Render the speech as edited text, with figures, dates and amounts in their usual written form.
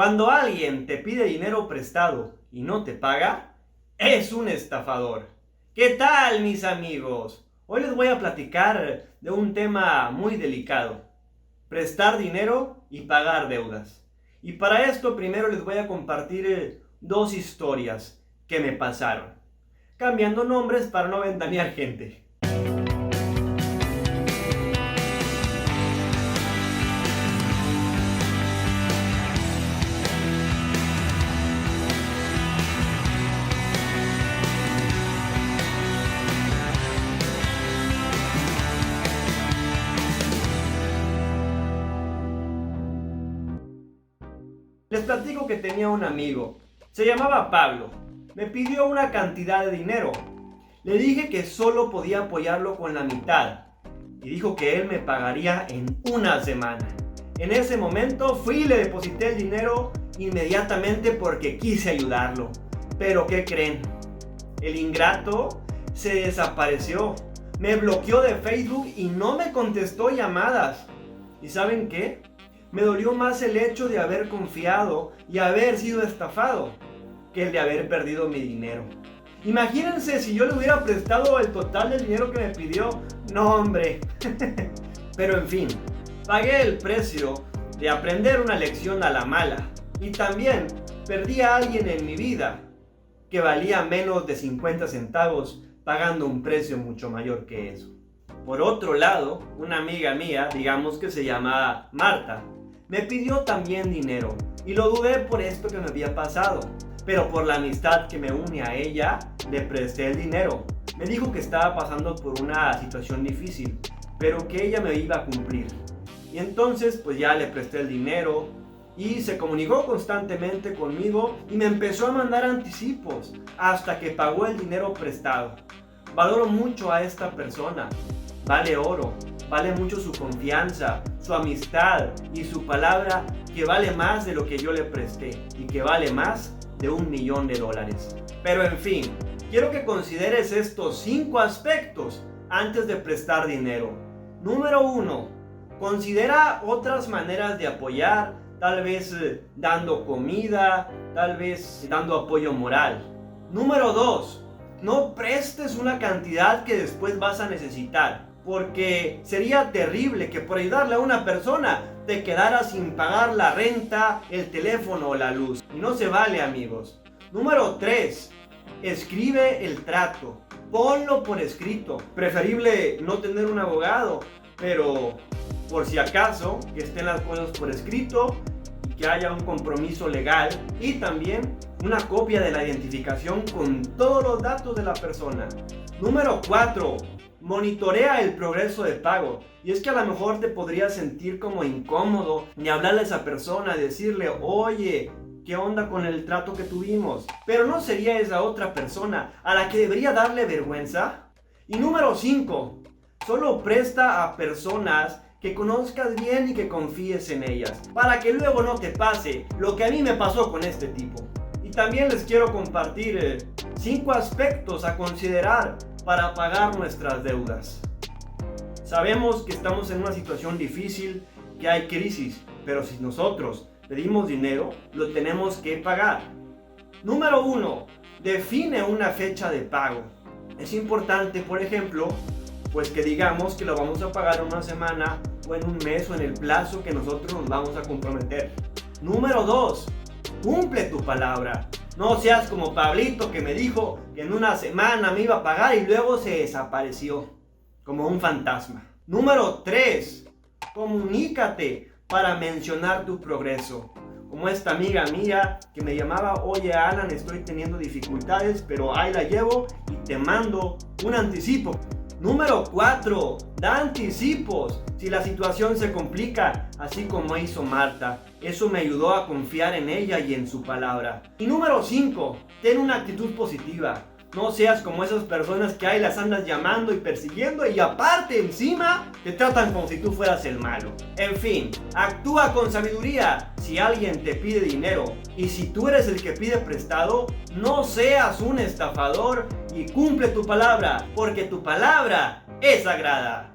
Cuando alguien te pide dinero prestado y no te paga, es un estafador. ¿Qué tal, mis amigos? Hoy les voy a platicar de un tema muy delicado: prestar dinero y pagar deudas. Y para esto primero les voy a compartir dos historias que me pasaron, cambiando nombres para no ventanear gente. Les platico que tenía un amigo, se llamaba Pablo. Me pidió una cantidad de dinero. Le dije que solo podía apoyarlo con la mitad y dijo que él me pagaría en una semana. En ese momento fui y le deposité el dinero inmediatamente porque quise ayudarlo. Pero ¿qué creen? El ingrato se desapareció. Me bloqueó de Facebook y no me contestó llamadas. ¿Y saben qué? Me dolió más el hecho de haber confiado y haber sido estafado que el de haber perdido mi dinero. Imagínense si yo le hubiera prestado el total del dinero que me pidió. No, hombre. Pero en fin, pagué el precio de aprender una lección a la mala. Y también perdí a alguien en mi vida que valía menos de 50 centavos pagando un precio mucho mayor que eso. Por otro lado, una amiga mía, digamos que se llama Marta, me pidió también dinero y lo dudé por esto que me había pasado, pero por la amistad que me une a ella, le presté el dinero. Me dijo que estaba pasando por una situación difícil, pero que ella me iba a cumplir. Y entonces pues ya le presté el dinero y se comunicó constantemente conmigo y me empezó a mandar anticipos hasta que pagó el dinero prestado. Valoro mucho a esta persona. Vale oro, vale mucho su confianza, su amistad y su palabra, que vale más de lo que yo le presté y que vale más de $1,000,000. Pero en fin, quiero que consideres estos 5 aspectos antes de prestar dinero. Número 1, considera otras maneras de apoyar, tal vez dando comida, tal vez dando apoyo moral. Número 2, no prestes una cantidad que después vas a necesitar, porque sería terrible que por ayudarle a una persona te quedaras sin pagar la renta, el teléfono o la luz. Y no se vale, amigos. Número 3, escribe el trato. Ponlo por escrito. Preferible no tener un abogado, pero por si acaso, que estén las cosas por escrito y que haya un compromiso legal, y también una copia de la identificación con todos los datos de la persona. Número 4, monitorea el progreso de pago. Y es que a lo mejor te podrías sentir como incómodo ni hablarle a esa persona, decirle: oye, ¿qué onda con el trato que tuvimos? Pero ¿no sería esa otra persona a la que debería darle vergüenza? Y número 5, solo presta a personas que conozcas bien y que confíes en ellas, para que luego no te pase lo que a mí me pasó con este tipo. Y también les quiero compartir 5 aspectos a considerar para pagar nuestras deudas. Sabemos que estamos en una situación difícil, que hay crisis, pero si nosotros pedimos dinero, lo tenemos que pagar. Número 1, define una fecha de pago. Es importante, por ejemplo, pues que digamos que lo vamos a pagar en una semana o en un mes o en el plazo que nosotros nos vamos a comprometer. Número 2, cumple tu palabra. No seas como Pablito, que me dijo que en una semana me iba a pagar y luego se desapareció como un fantasma. Número 3, comunícate para mencionar tu progreso. Como esta amiga mía que me llamaba: oye Alan, estoy teniendo dificultades, pero ahí la llevo y te mando un anticipo. Número 4, da anticipos si la situación se complica, así como hizo Marta. Eso me ayudó a confiar en ella y en su palabra. Y número 5, ten una actitud positiva. No seas como esas personas que ahí las andas llamando y persiguiendo y aparte encima te tratan como si tú fueras el malo. En fin, actúa con sabiduría si alguien te pide dinero, y si tú eres el que pide prestado, no seas un estafador y cumple tu palabra, porque tu palabra es sagrada.